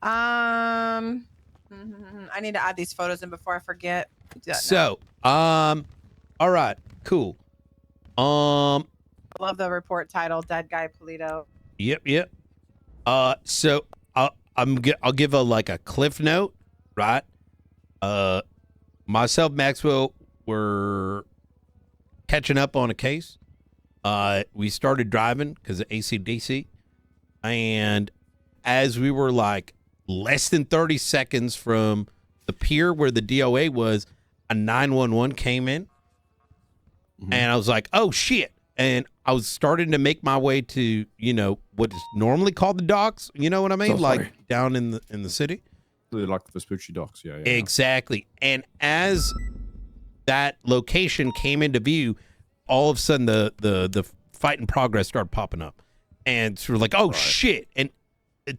I need to add these photos in before I forget. So, all right, cool. I love the report title, "Dead Guy Polito." Yep. So I'll give a cliff note, right? Myself, Maxwell, were catching up on a case. We started driving because of AC/DC, and as we were like less than 30 seconds from the pier where the DOA was, a 911 came in, and I was like, "Oh shit!" And I was starting to make my way to, what is normally called the docks. You know what I mean? Like down in the city. Like the Vespucci docks, yeah. Exactly. And as that location came into view, all of a sudden the fight in progress started popping up. And so we're like, oh shit. And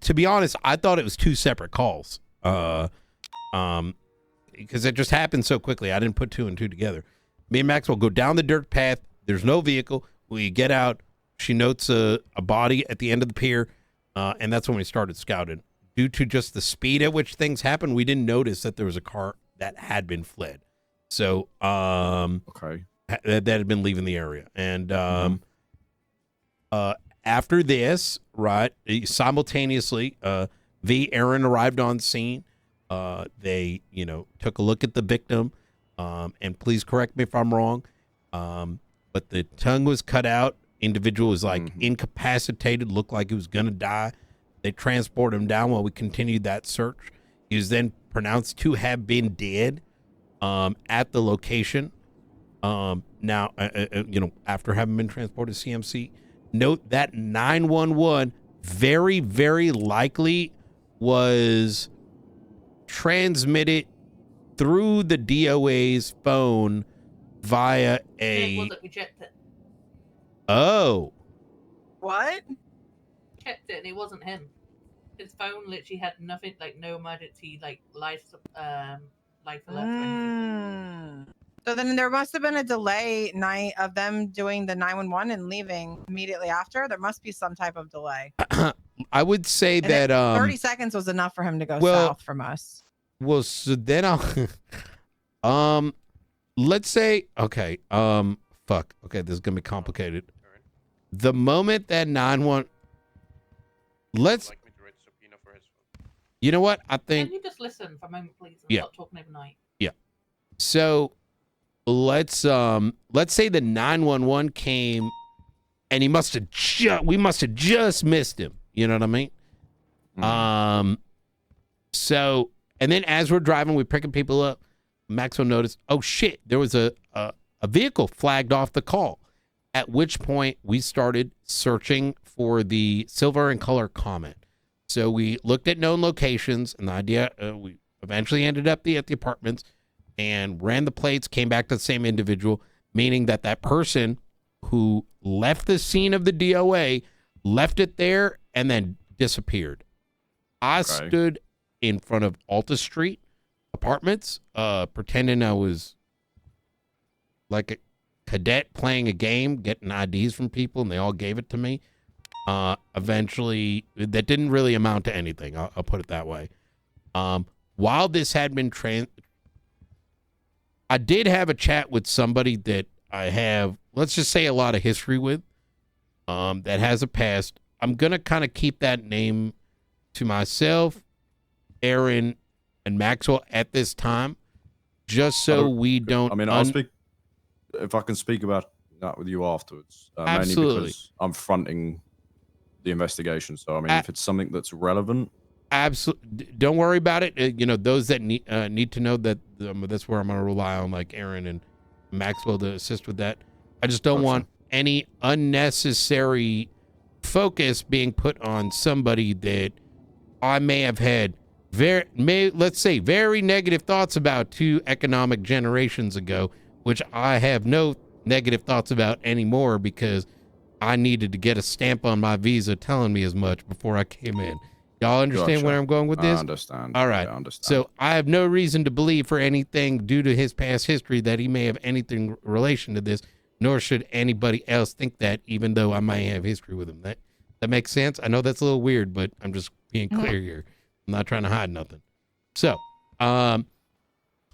to be honest, I thought it was two separate calls. Because it just happened so quickly. I didn't put two and two together. Me and Maxwell go down the dirt path. There's no vehicle. We get out. She notes a body at the end of the pier, and that's when we started scouting. Due to just the speed at which things happened, we didn't notice that there was a car that had been fled. So, that had been leaving the area. And after this, right, simultaneously, Aaron arrived on scene. They, took a look at the victim, and please correct me if I'm wrong, but the tongue was cut out. Individual was incapacitated, looked like he was going to die. They transported him down while we continued that search. He was then pronounced to have been dead at the location. Now, after having been transported to CMC, note that 911 very, very likely was transmitted through the DOA's phone via a... It wasn't, we checked it. Oh. What? Checked it and it wasn't him. His phone literally had nothing, like no emergency, like life alert or anything. So then there must have been a delay night of them doing the 911 and leaving immediately after. There must be some type of delay. I would say that 30 seconds was enough for him to go south from us. Well, so then I'll let's say okay, okay, this is gonna be complicated. The moment that 911, you know what? I think. Can you just listen for a moment, please, and stop talking overnight? Yeah. So let's say the 911 came, and we must have just missed him. You know what I mean? So, and then as we're driving, we're picking people up. Maxwell noticed, oh shit, there was a vehicle flagged off the call. At which point we started searching for the silver and color comment. So we looked at known locations, and the idea, we eventually ended up at the apartments and ran the plates, came back to the same individual, meaning that person who left the scene of the DOA left it there and then disappeared. I stood in front of Alta Street apartments, pretending I was like a cadet playing a game, getting IDs from people, and they all gave it to me. Eventually, that didn't really amount to anything. I'll put it that way. While this had been I did have a chat with somebody that I have, let's just say, a lot of history with, that has a past. I'm going to kind of keep that name to myself, Aaron, and Maxwell at this time, just so we don't... I mean, I'll speak, if I can speak about that with you afterwards. Absolutely. Mainly because I'm fronting the investigation. So, I mean, if it's something that's relevant... Absolutely. Don't worry about it. Those that need to know that that's where I'm going to rely on, like Aaron and Maxwell, to assist with that. I just don't want any unnecessary focus being put on somebody that I may have had let's say very negative thoughts about 2 economic generations ago, which I have no negative thoughts about anymore because I needed to get a stamp on my visa telling me as much before I came in. Y'all understand where I'm going with this? I understand. All right. I understand. So I have no reason to believe for anything due to his past history that he may have anything in relation to this, nor should anybody else think that, even though I may have history with him. That makes sense? I know that's a little weird, but I'm just being clear here. I'm not trying to hide nothing. So, that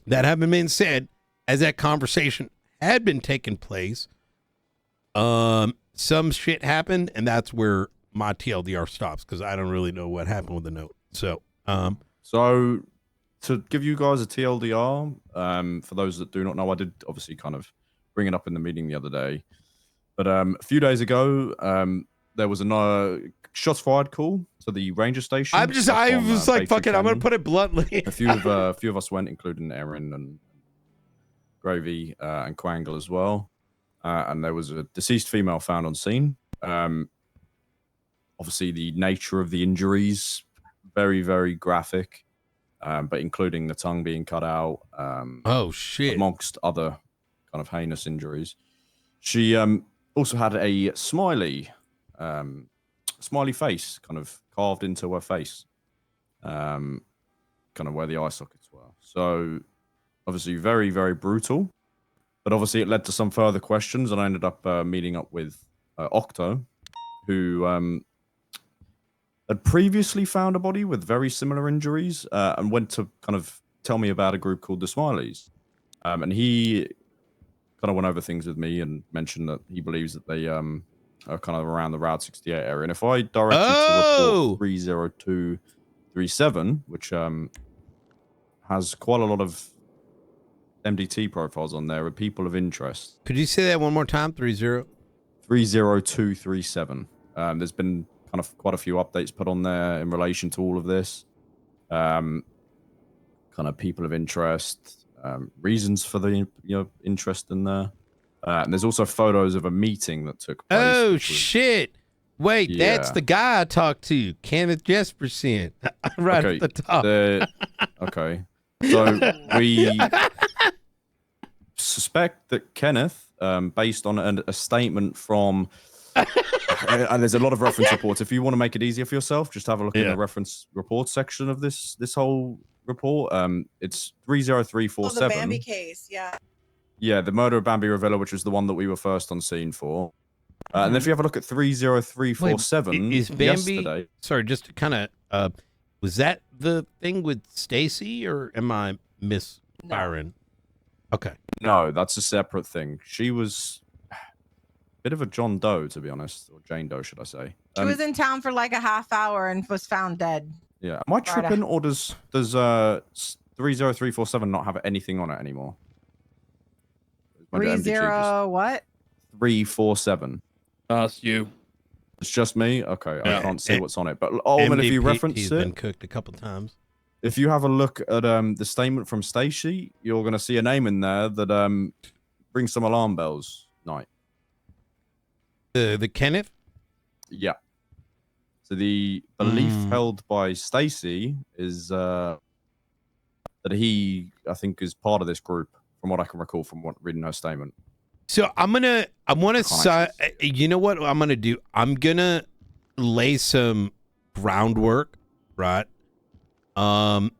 having been said, as that conversation had been taking place, some shit happened, and that's where my TLDR stops because I don't really know what happened with the note. So, So to give you guys a TLDR, for those that do not know, I did obviously kind of bring it up in the meeting the other day, but a few days ago, there was a shots fired call to the ranger station. I was like, fuck it, I'm gonna put it bluntly. a few of us went, including Erin and Gravy and Quangle as well. And there was a deceased female found on scene. Obviously, the nature of the injuries, very, very graphic, but including the tongue being cut out. Oh, shit. Amongst other kind of heinous injuries. She also had a smiley face kind of carved into her face, kind of where the eye sockets were. So, obviously, very, very brutal. But obviously, it led to some further questions, and I ended up meeting up with Octo, who had previously found a body with very similar injuries, and went to kind of tell me about a group called the Smileys. And he kind of went over things with me and mentioned that he believes that they are kind of around the Route 68 area. And if I direct you to report 30237, which has quite a lot of MDT profiles on there, are people of interest. Could you say that one more time? 30237. There's been kind of quite a few updates put on there in relation to all of this. Kind of people of interest, reasons for the interest in there. And there's also photos of a meeting that took place. Oh, shit. Wait, that's the guy I talked to, Kenneth Jesperson, right at the top. Okay. So we suspect that Kenneth, based on a statement from, and there's a lot of reference reports. If you want to make it easier for yourself, just have a look in the reference report section of this whole report. It's 30347. Oh, the Bambi case, yeah. Yeah, the murder of Bambi Revilla, which was the one that we were first on scene for. And if you have a look at 30347, Wait, is Bambi? Yesterday, sorry, just to kind of, was that the thing with Stacy, or am I misfiring? No. Okay. No, that's a separate thing. She was a bit of a John Doe, to be honest, or Jane Doe, should I say? She was in town for like a half hour and was found dead. Yeah. Am I tripping, or does 30347 not have anything on it anymore? 30 what? 347. That's you. It's just me? Okay, Yeah. I can't see what's on it. But Alman, if you reference he's it, been cooked a couple times. if you have a look at the statement from Stacy, you're going to see a name in there that brings some alarm bells. Night. The Kenneth? Yeah. So the belief held by Stacy is that he, I think, is part of this group, from what I can recall from reading her statement. So I want to you know what I'm going to do? I'm going to lay some groundwork, right? To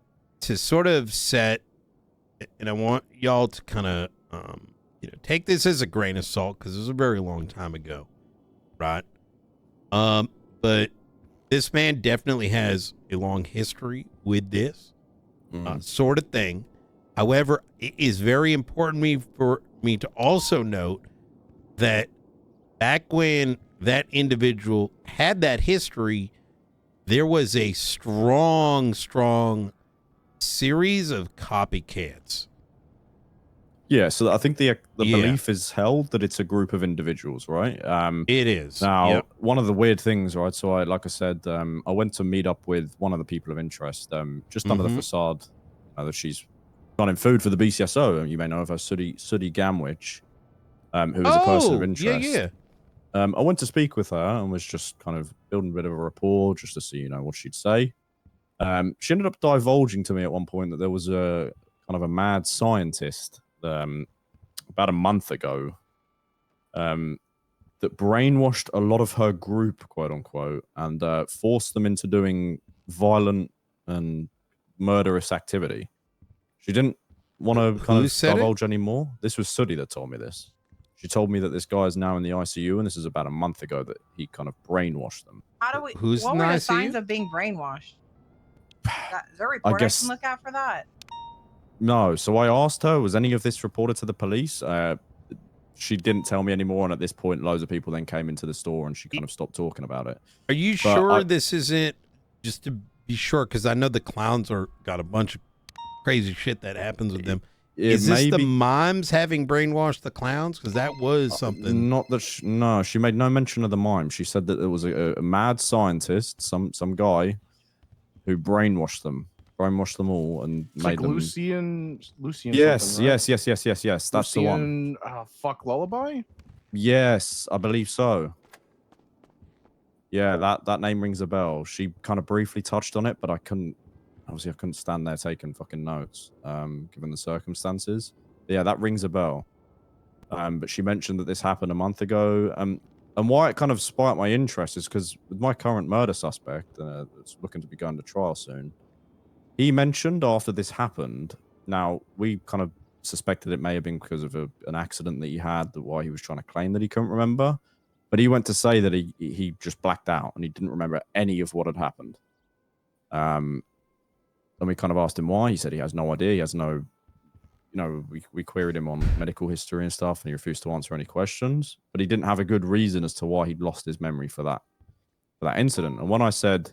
sort of set, and I want y'all to kind of, take this as a grain of salt, because it was a very long time ago, right? But this man definitely has a long history with this sort of thing. However, it is very important for me to also note that back when that individual had that history, there was a strong series of copycats. Yeah, so I think the belief is held that it's a group of individuals, right? It is. Now, one of the weird things, right? So like I said, I went to meet up with one of the people of interest, just under the facade that she's running food for the BCSO. You may know of her, Sooty Gamwich, who is a person of interest. Yeah. I went to speak with her and was just kind of building a bit of a rapport just to see, what she'd say. She ended up divulging to me at one point that there was a kind of a mad scientist about a month ago that brainwashed a lot of her group, quote unquote, and forced them into doing violent and murderous activity. She didn't want to kind of divulge anymore. This was Sooty that told me this. She told me that this guy is now in the ICU, and this is about a month ago that he kind of brainwashed them. How do we? Who's what in were the the ICU? signs of being brainwashed? Is there a report I guess- can look at for that? No. So I asked her, was any of this reported to the police? She didn't tell me anymore, and at this point, loads of people then came into the store, and she kind of stopped talking about it. Are you sure this isn't, just to be sure, because I know the clowns got a bunch of crazy shit that happens with them. Is this the mimes having brainwashed the clowns? Because that was something. Not that. No, she made no mention of the mime. She said that there was a mad scientist, some guy, who brainwashed them all, and It's made like them. Lucian. Yes, Right? yes. That's the one. Fuck Lullabi. Yes, I believe so. Yeah, that name rings a bell. She kind of briefly touched on it, but I couldn't stand there taking fucking notes, given the circumstances. But yeah, that rings a bell. But she mentioned that this happened a month ago. And why it kind of sparked my interest is because with my current murder suspect, that's looking to be going to trial soon, he mentioned after this happened, now we kind of suspected it may have been because of an accident that he had, that why he was trying to claim that he couldn't remember. But he went to say that he just blacked out and he didn't remember any of what had happened. And we kind of asked him why. He said he has no idea. He has no, we queried him on medical history and stuff, and he refused to answer any questions. But he didn't have a good reason as to why he'd lost his memory for that incident. And when I said,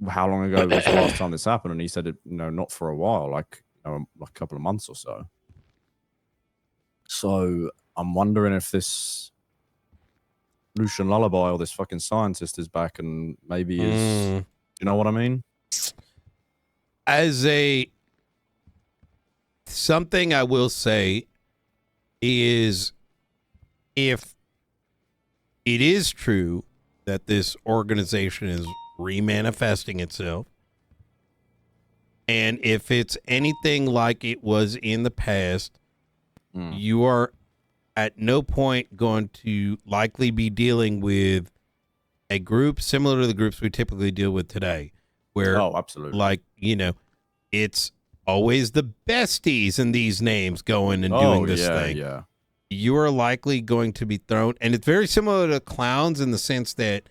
how long ago was the last time this happened? And he said, not for a while, like a couple of months or so. So I'm wondering if this Lucian Lullabi or this fucking scientist is back and maybe is, you know what I mean? As something I will say is, if it is true that this organization is remanifesting itself, and if it's anything like it was in the past, you are at no point going to likely be dealing with a group similar to the groups we typically deal with today, where, absolutely, it's always the besties in these names going and doing this thing. Yeah. You are likely going to be thrown, and it's very similar to clowns in the sense that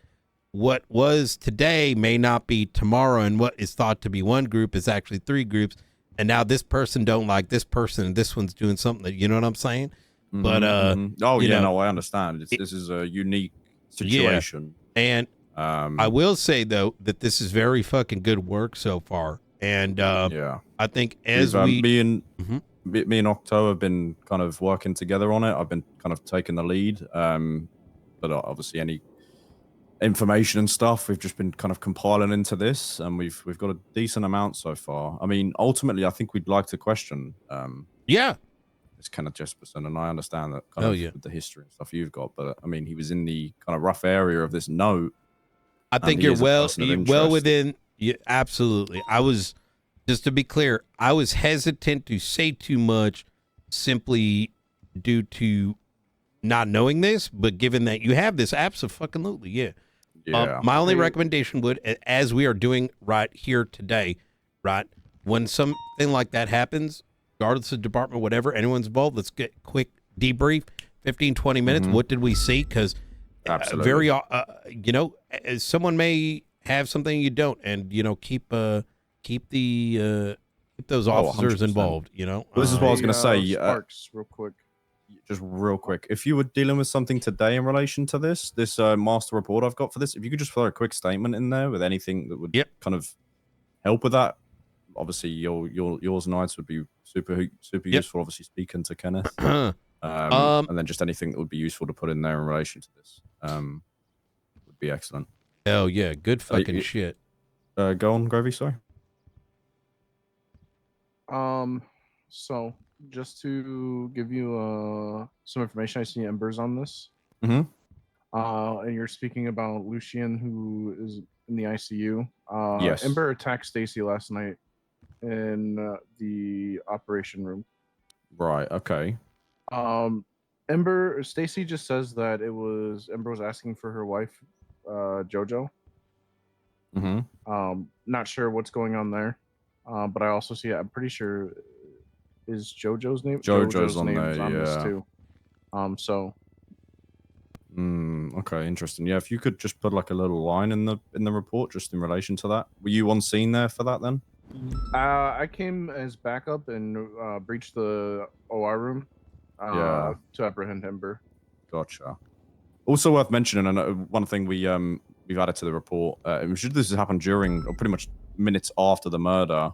what was today may not be tomorrow, and what is thought to be one group is actually three groups, and now this person don't like this person, and this one's doing something that, you know what I'm saying? But I understand. This is a unique situation. Yeah. And I will say though that this is very fucking good work so far, and I think as me and Octo have been kind of working together on it. I've been kind of taking the lead, but obviously any information and stuff we've just been kind of compiling into this, and we've got a decent amount so far. I mean, ultimately, I think we'd like to question. It's kind of Jesperson, and I understand that kind of with the history and stuff you've got, but I mean, he was in the kind of rough area of this note. I think you're well within. Yeah, absolutely. I was, just to be clear, I was hesitant to say too much simply due to not knowing this, but given that you have this, absolutely, yeah. My only recommendation would, as we are doing right here today, right, when something like that happens, regardless of department, whatever, anyone's involved, let's get quick debrief, 15, 20 minutes. What did we see? Because someone may have something you don't, and, keep those officers 100%. involved, This is what I was going to say. Sparks, real quick. If you were dealing with something today in relation to this master report I've got for this, if you could just throw a quick statement in there with anything that would kind of help with that. Obviously, yours and I's would be super useful. Obviously, speaking to Kenneth, and then just anything that would be useful to put in there in relation to this would be excellent. Hell yeah, good fucking shit. Go on, Gravy. Sorry. So just to give you some information, I see Ember's on this. And you're speaking about Lucian, who is in the ICU. Yes. Ember attacked Stacy last night in the operation room. Right. Okay. Stacy just says that Ember was asking for her wife, JoJo. Not sure what's going on there. But I also see, I'm pretty sure, is JoJo's name? JoJo's on there, this too. So Okay, interesting. Yeah, if you could just put like a little line in the report just in relation to that. Were you on scene there for that then? I came as backup and breached the OR room Yeah. to apprehend Ember. Gotcha. Also worth mentioning, and one thing we've added to the report, should this happened during or pretty much minutes after the murder,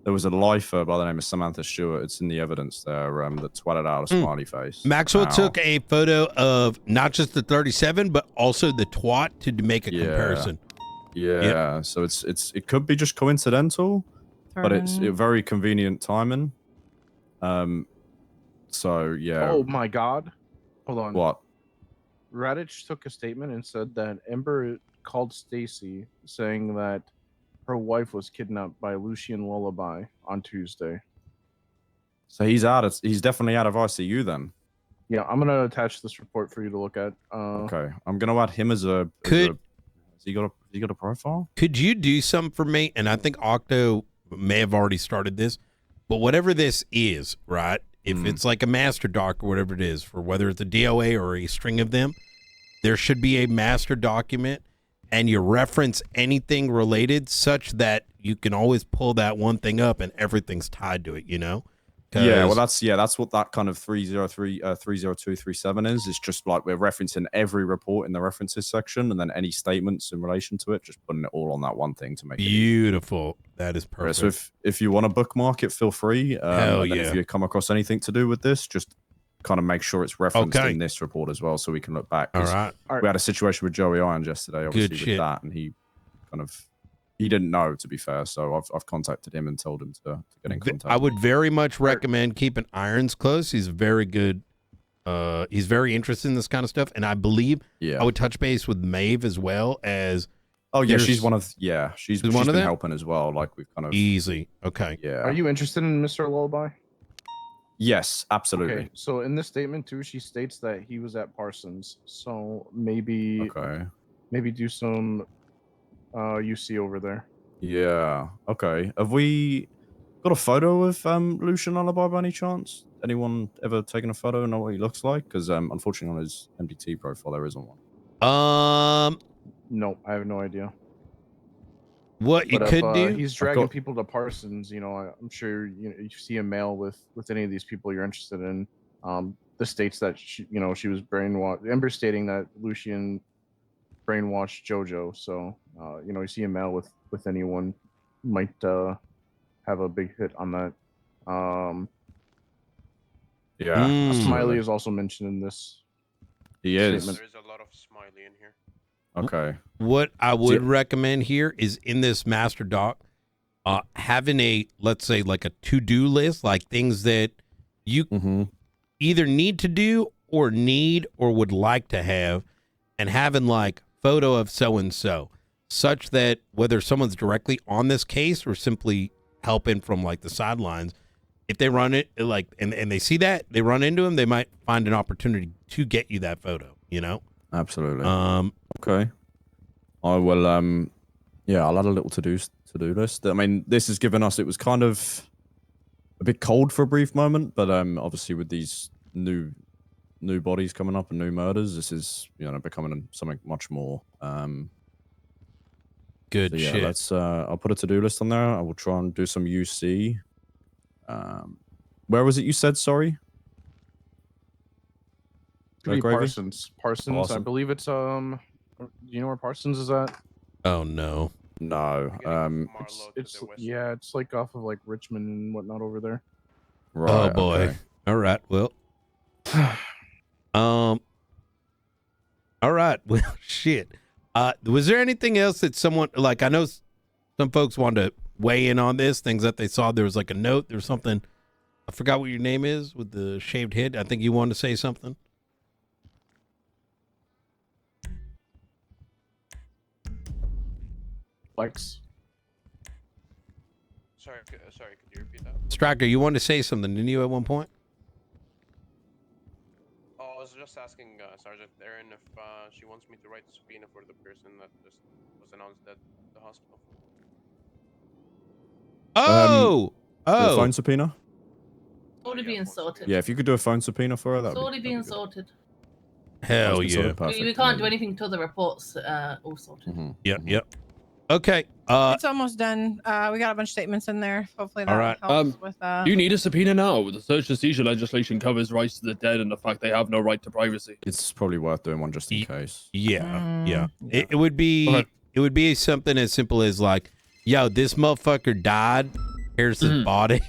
there was a lifer by the name of Samantha Stewart. It's in the evidence there that twatted out a smiley face. Maxwell Now, took a photo of not just the 37, but also the twat to make a comparison. Yeah, so it could be just coincidental, but it's very convenient timing. So yeah. Oh my God! Hold on. What? Radich took a statement and said that Ember called Stacy saying that her wife was kidnapped by Lucian Lullabi on Tuesday. So he's definitely out of ICU then. Yeah, I'm gonna attach this report for you to look at. Okay, I'm gonna add him as a. Has he got a profile? Could you do something for me? And I think Octo may have already started this, but whatever this is, right? If it's like a master doc or whatever it is, for whether it's a DOA or a string of them, there should be a master document, and you reference anything related such that you can always pull that one thing up and everything's tied to it, you know? Yeah, well, that's what that kind of 30237 is. It's just like we're referencing every report in the references section, and then any statements in relation to it, just putting it all on that one thing to make beautiful. That is perfect. So if you want to bookmark it, feel free. Hell and then if you come across anything to do with this, just kind of make sure it's referenced in this report as well, so we can look back. All right. We had a situation with Joey Irons yesterday, obviously, with that, and he kind of. He didn't know, to be fair, so I've contacted him and told him to get in contact. I would very much recommend keeping Irons close. He's very good. He's very interested in this kind of stuff, and I believe I would touch base with Maeve as well as. Oh yeah, she's one of she's one of been them? helping as well. Like we've kind of easy. Okay. Yeah. Are you interested in Mr. Lullaby? Yes, absolutely. Okay, so in this statement too, she states that he was at Parsons. So maybe do some UC over there. Yeah. Okay. Have we got a photo of Lucian Lullabi by any chance? Anyone ever taken a photo and know what he looks like? Because unfortunately on his MDT profile there isn't one. No, I have no idea. What you could do? He's dragging people to Parsons. You know, I'm sure you see a mail with any of these people you're interested in. The states that she was brainwashed. Ember stating that Lucian brainwashed JoJo. So you see a mail with anyone might have a big hit on that. Smiley is also mentioned in this. He is. There's a lot of Smiley in here. Okay. What I would recommend here is in this master doc, having a, let's say, like a to-do list, like things that you either need to do or need or would like to have, and having like photo of so-and-so, such that whether someone's directly on this case or simply helping from like the sidelines, if they run it like and they see that, they run into him, they might find an opportunity to get you that photo, you know? Absolutely. Okay. I will I'll add a little to-do list. I mean, this has given us, it was kind of a bit cold for a brief moment, but obviously with these new bodies coming up and new murders, this is becoming something much more good shit. Let's I'll put a to-do list on there. I will try and do some UC. Where was it you said, sorry? Parsons. Parsons. I believe it's do you know where Parsons is at? Oh no. No. It's like off of like Richmond and whatnot over there. Right. Oh boy. Okay. All right. Well. All right. Well, shit. Was there anything else that someone, like, I know some folks wanted to weigh in on this, things that they saw. There was like a note, there was something. I forgot what your name is with the shaved head. I think you wanted to say something. Lex. Sorry, could you repeat that? Striker, you wanted to say something, didn't you, at one point? Oh, I was just asking Sergeant Erin if she wants me to write a subpoena for the person that just was announced dead at the hospital. The phone subpoena? It's already being sorted. Yeah, if you could do a phone subpoena for her, that It's already being sorted. Hell It's been sorted yeah. perfect, We can't do amazing. anything till the reports all sorted. Yep. Okay. It's almost done. We got a bunch of statements in there. Hopefully that All right. helps with Do you need a subpoena now? The search and seizure legislation covers rights to the dead and the fact they have no right to privacy. It's probably worth doing one just in case. Yeah. It would be something as simple as like, yo, this motherfucker died. Here's his body.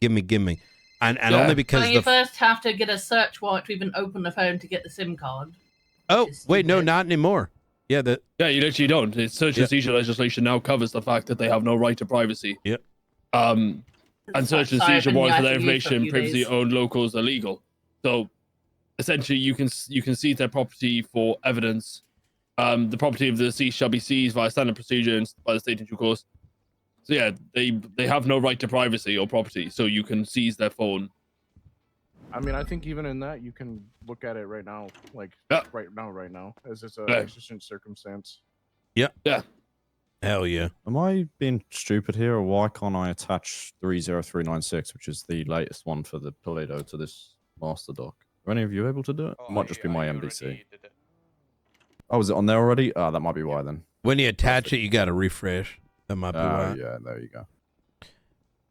Give me. And only because Well, you first have to get a search warrant to even open the phone to get the SIM card. Oh, wait, no, not anymore. Yeah, you literally don't. The search and seizure legislation now covers the fact that they have no right to privacy. Yep. And search and seizure warrants for their information, privacy owned locals are legal. So essentially, you can seize their property for evidence. The property of the deceased shall be seized via standard procedure and by the state in due course. So yeah, they have no right to privacy or property, so you can seize their phone. I mean, I think even in that, you can look at it right now, like right now, as it's a exigent circumstance. Yeah. Yeah. Hell yeah. Am I being stupid here, or why can't I attach 30396, which is the latest one for the Toledo, to this master doc? Are any of you able to do it? It might just be my MDC. Oh, is it on there already? Oh, that might be why then. When you attach it, you got to refresh. That might be why. Yeah, there you go.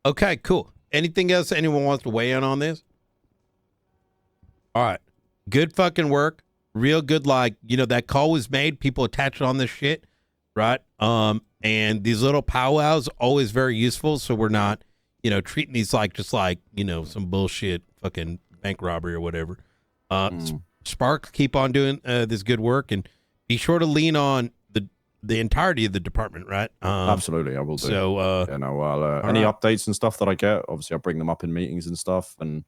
Okay, cool. Anything else anyone wants to weigh in on this? All right. Good fucking work. Real good, like, that call was made. People attach it on this shit, right? And these little powwows, always very useful, so we're not, treating these like some bullshit fucking bank robbery or whatever. Spark, keep on doing this good work, and be sure to lean on the entirety of the department, right? Absolutely, I will do. So, any updates and stuff that I get, obviously I'll bring them up in meetings and stuff, and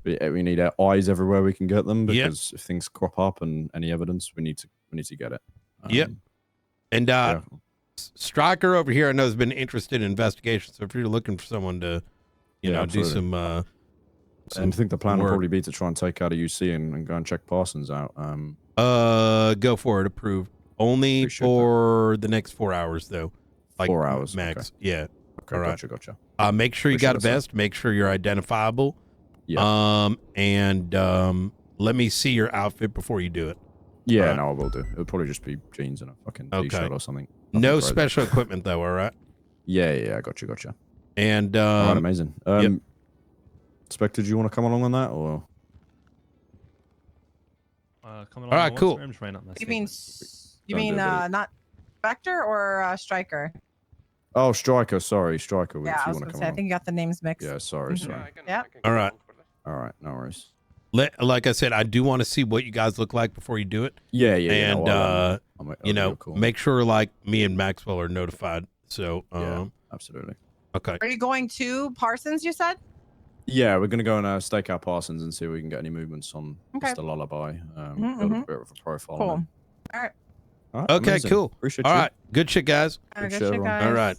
we need our eyes everywhere we can get them, because if things crop up and any evidence, we need to get it. And Striker over here, I know, has been interested in investigation, so if you're looking for someone to, do some and I think the plan will probably be to try and take out a UC and go and check Parsons out. Go for it. Approved. Only for the next 4 hours, though. Like 4 hours max. Okay. Yeah. Okay. All right. Gotcha. Make sure you got a vest. Make sure you're identifiable. Yeah. And let me see your outfit before you do it. Yeah. No, I will do. It'll probably just be jeans and a fucking t-shirt or something. No special equipment, though. All right. Yeah. Gotcha. And all right, amazing. Spectre, do you want to come along on that, or? All right, cool. You mean not Spectre or Striker? Oh, Striker. Sorry, Striker. Yeah, I was going to say, I think you got the names mixed. Yeah, sorry. Yeah. All right. No worries. Like I said, I do want to see what you guys look like before you do it. Yeah. And I'll make sure like me and Maxwell are notified. So absolutely. Okay. Are you going to Parsons, you said? Yeah, we're gonna go and stake out Parsons and see if we can get any movements on Okay. Mr. Lullaby. Build a bit of a profile. Cool. All right. Okay, amazing. Cool. Appreciate All you. right. Good shit, guys. Good shit, guys. All right.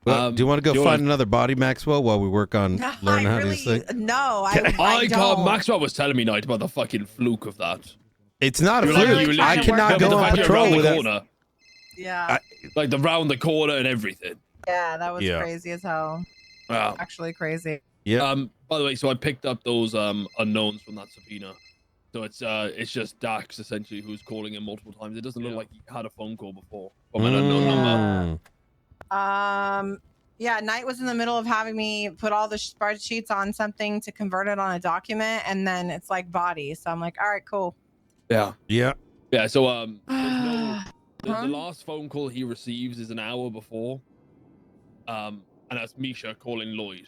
Well, do you want to go find another body, Maxwell, while we work on learning how to do this thing? No, I God, don't. Maxwell was telling me night about the fucking fluke of that. It's not a Literally fluke. trying I to work cannot on go the on fact patrol around with the it. corner. Yeah. Like the round the corner and everything. Yeah, that was crazy as hell. Wow. Actually crazy. Yeah. By the way, so I picked up those unknowns from that subpoena. So it's just Dax essentially who's calling him multiple times. It doesn't look like he had a phone call before from an unknown number. Yeah, Knight was in the middle of having me put all the spreadsheets on something to convert it on a document, and then it's like body. So I'm like, all right, cool. Yeah. So the last phone call he receives is an hour before, and that's Misha calling Lloyd.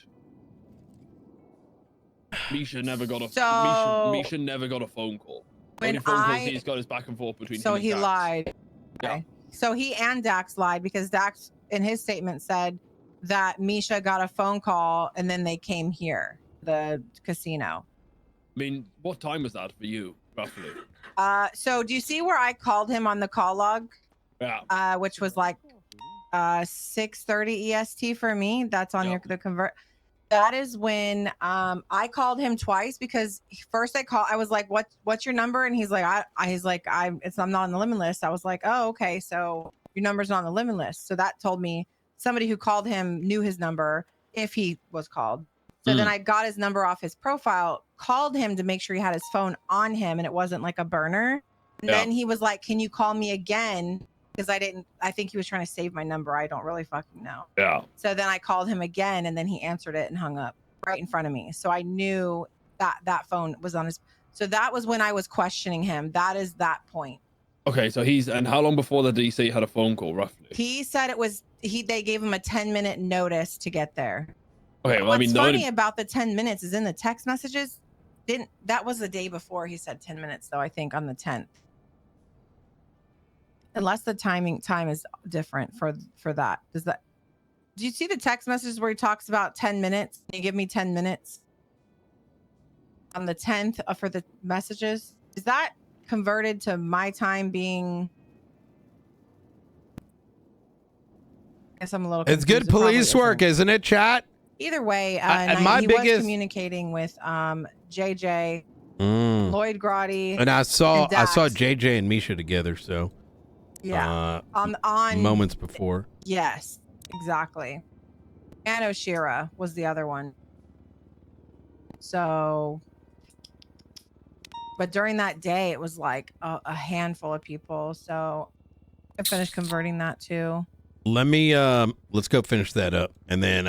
Misha never got a Misha never got a phone call. Only phone calls he's got is back and forth between. So him and he Dax. lied. Yeah. Okay. So he and Dax lied, because Dax in his statement said that Misha got a phone call and then they came here, the casino. I mean, what time was that for you, roughly? So do you see where I called him on the call log? Yeah. Which was like 6:30 EST for me. That's on the convert. That is when I called him twice, because first I was like, what's your number? And he's like, I'm not on the limit list. I was like, oh, okay, so your number's not on the limit list. So that told me somebody who called him knew his number if he was called. So then I got his number off his profile, called him to make sure he had his phone on him and it wasn't like a burner. And then he was like, "Can you call me again?" Because I think he was trying to save my number. I don't really fucking know. Yeah. So then I called him again, and then he answered it and hung up right in front of me. So I knew that phone was on his. So that was when I was questioning him. That is that point. Okay, so and how long before that did he say he had a phone call roughly? He said it was they gave him a 10-minute notice to get there. Okay, well, What's I mean, funny about the 10 minutes is in the text messages. That was the day before he said 10 minutes though, I think on the 10th. Unless the time is different for that. Do you see the text messages where he talks about 10 minutes? Can you give me 10 minutes on the 10th for the messages? Is that converted to my time being? I guess I'm a little confused. It's good police work, isn't it, chat? Either way, he was communicating with JJ, Lloyd Grotti, and I saw JJ and Misha together. So yeah, on moments before. Yes, exactly. And Oshira was the other one. So, but during that day, it was like a handful of people. So I finished converting that too. Let me let's go finish that up, and then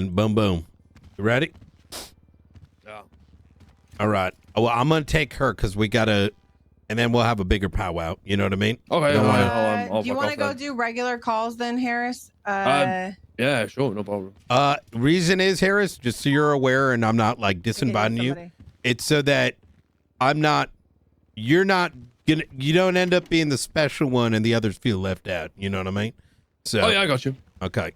boom boom. You ready? Yeah. All right. Well, I'm gonna take her because we gotta, and then we'll have a bigger powwow. You know what I mean? Okay. Do you want to go do regular calls then, Harris? Yeah, sure, no problem. Reason is, Harris, just so you're aware, and I'm not like disinviting you. It's so that you don't end up being the special one and the others feel left out. You know what I mean? So. Oh yeah, I got you. Okay.